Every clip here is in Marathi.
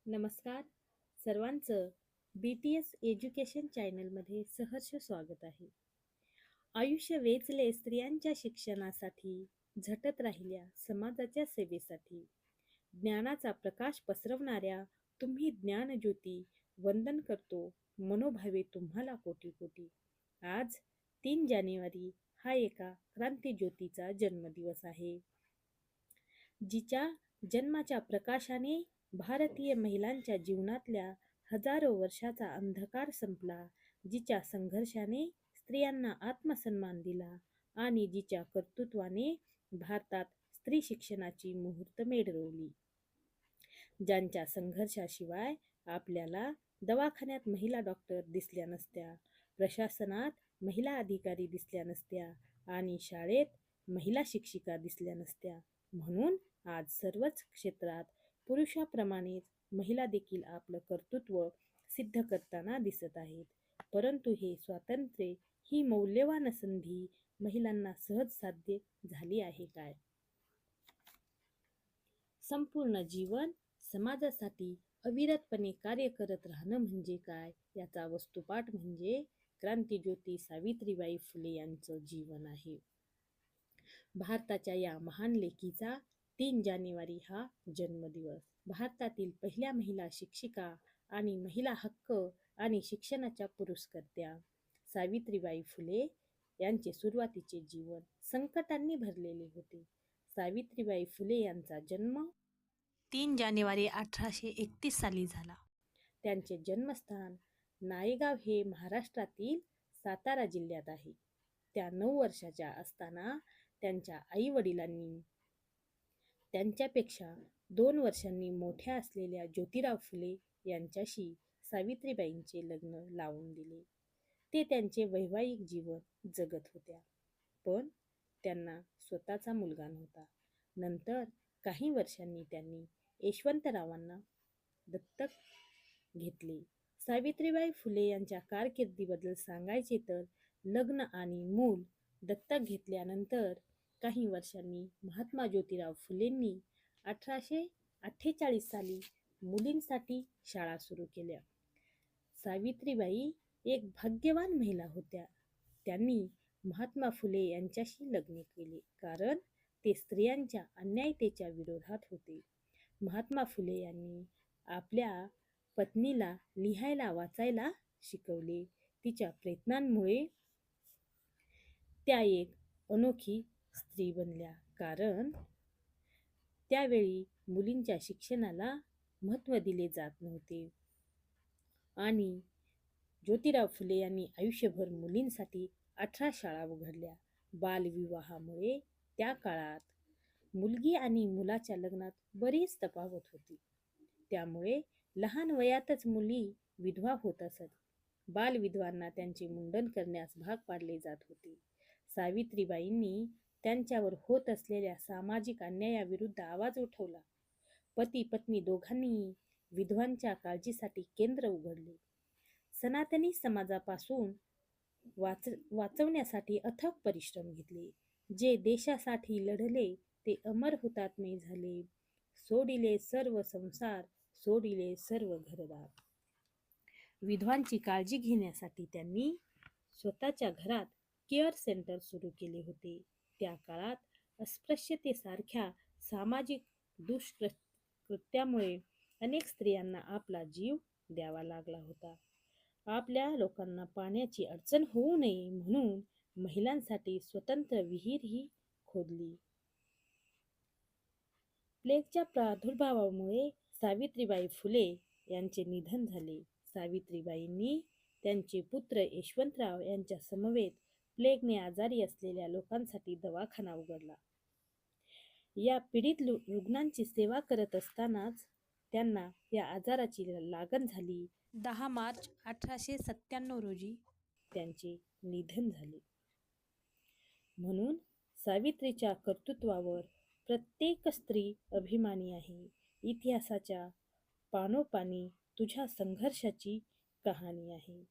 नमस्कार सर्वांचं BTS एज्युकेशन चॅनलमध्ये सहर्ष स्वागत आहे. आयुष्य वेचले स्त्रियांच्या शिक्षणासाठी, झटत राहिल्या समाजाच्या सेवेसाठी. ज्ञानाचा प्रकाश पसरवणाऱ्या तुम्ही ज्ञानज्योती, वंदन करतो मनोभावे तुम्हाला कोटी कोटी. आज 3 जानेवारी हा एका क्रांतीज्योतीचा जन्मदिवस आहे. जिच्या जन्माच्या प्रकाशाने भारतीय महिलांच्या जीवनातल्या हजारो वर्षाचा अंधकार संपला, जिच्या संघर्षाने स्त्रियांना आत्मसन्मान दिला आणि जिच्या कर्तृत्वाने भारतात स्त्री शिक्षणाची मुहूर्तमेढ रोवली. ज्यांच्या संघर्षाशिवाय आपल्याला दवाखान्यात महिला डॉक्टर दिसल्या नसत्या, प्रशासनात महिला अधिकारी दिसल्या नसत्या आणि शाळेत महिला शिक्षिका दिसल्या नसत्या. म्हणून आज सर्वच क्षेत्रात पुरुषाप्रमाणेच महिला देखील आपलं कर्तृत्व सिद्ध करताना दिसत आहेत. परंतु हे स्वातंत्र्य, ही मौल्यवान संधी महिलांना सहज साध्य झाली आहे काय? संपूर्ण जीवन समाजासाठी अविरतपणे कार्य करत राहणं म्हणजे काय, याचा वस्तुपाठ म्हणजे क्रांतीज्योती सावित्रीबाई फुले यांचं जीवन आहे. भारताच्या या महान लेकीचा 3 जानेवारी हा जन्मदिवस. भारतातील पहिल्या महिला शिक्षिका आणि महिला हक्क आणि शिक्षणाच्या पुरस्कर्त्या सावित्रीबाई फुले यांचे सुरुवातीचे जीवन संकटांनी भरलेले होते. सावित्रीबाई फुले यांचा जन्म 3 जानेवारी 1831 साली झाला. त्यांचे जन्मस्थान नायगाव हे महाराष्ट्रातील सातारा जिल्ह्यात आहे. त्या 9 वर्षाच्या असताना त्यांच्या आई वडिलांनी त्यांच्यापेक्षा 2 वर्षांनी मोठ्या असलेल्या ज्योतिराव फुले यांच्याशी सावित्रीबाईंचे लग्न लावून दिले. ते त्यांचे वैवाहिक जीवन जगत होत्या, पण त्यांना स्वतःचा मुलगा नव्हता. नंतर काही वर्षांनी त्यांनी यशवंतरावांना दत्तक घेतले. सावित्रीबाई फुले यांच्या कारकिर्दीबद्दल सांगायचे तर लग्न आणि मूल दत्तक घेतल्यानंतर काही वर्षांनी महात्मा ज्योतिराव फुलेंनी 1848 साली मुलींसाठी शाळा सुरू केल्या. सावित्रीबाई एक भाग्यवान महिला होत्या. त्यांनी महात्मा फुले यांच्याशी लग्न केले कारण ते स्त्रियांच्या अन्यायतेच्या विरोधात होते. महात्मा फुले यांनी आपल्या पत्नीला लिहायला वाचायला शिकवले. तिच्या प्रयत्नांमुळे त्या एक अनोखी स्त्री बनल्या, कारण त्यावेळी मुलींच्या शिक्षणाला महत्त्व दिले जात नव्हते आणि ज्योतिराव फुले यांनी आयुष्यभर मुलींसाठी 18 शाळा उघडल्या. बालविवाहामुळे त्या काळात मुलगी आणि मुलाच्या लग्नात बरीच तफावत होती. त्यामुळे लहान वयातच मुली विधवा होत असत. बालविधवांना त्यांचे मुंडन करण्यास भाग पाडले जात होते. सावित्रीबाईंनी त्यांच्यावर होत असलेल्या सामाजिक अन्यायाविरुद्ध आवाज उठवला. पती पत्नी दोघांनीही विधवांच्या काळजीसाठी केंद्र उघडले. सनातनी समाजापासून वाचवण्यासाठी अथक परिश्रम घेतले. जे देशासाठी लढले ते अमर हुतात्मे झाले. सोडिले सर्व संसार, सोडिले सर्व घरदार. विधवांची काळजी घेण्यासाठी त्यांनी स्वतःच्या घरात केअर सेंटर सुरू केले होते. त्या काळात अस्पृश्यतेसारख्या सामाजिक दुष्कृत्यामुळे अनेक स्त्रियांना आपला जीव द्यावा लागला होता. आपल्या लोकांना पाण्याची अडचण होऊ नये म्हणून महिलांसाठी स्वतंत्र विहीरही खोदली. प्लेगच्या प्रादुर्भावामुळे सावित्रीबाई फुले यांचे निधन झाले. सावित्रीबाईंनी त्यांचे पुत्र यशवंतराव यांच्या समवेत प्लेगने आजारी असलेल्या लोकांसाठी दवाखाना उघडला. या पीडित रुग्णांची सेवा करत असतानाच त्यांना या आजाराची लागण झाली. 10 मार्च 1897 रोजी त्यांचे निधन झाले. म्हणून सावित्रीच्या कर्तृत्वावर प्रत्येक स्त्री अभिमानी आहे. इतिहासाच्या पानोपानी तुझ्या संघर्षाची कहाणी आहे.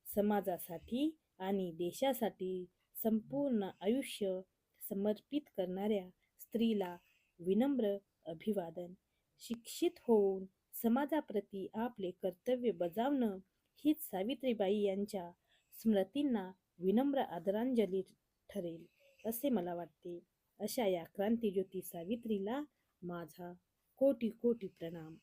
समाजासाठी आणि देशासाठी संपूर्ण आयुष्य समर्पित करणाऱ्या स्त्रीला विनम्र अभिवादन. शिक्षित होऊन समाजाप्रती आपले कर्तव्य बजावणं हीच सावित्रीबाई यांच्या स्मृतींना विनम्र आदरांजली ठरेल असे मला वाटते. अशा या क्रांतीज्योती सावित्रीला माझा कोटी कोटी प्रणाम.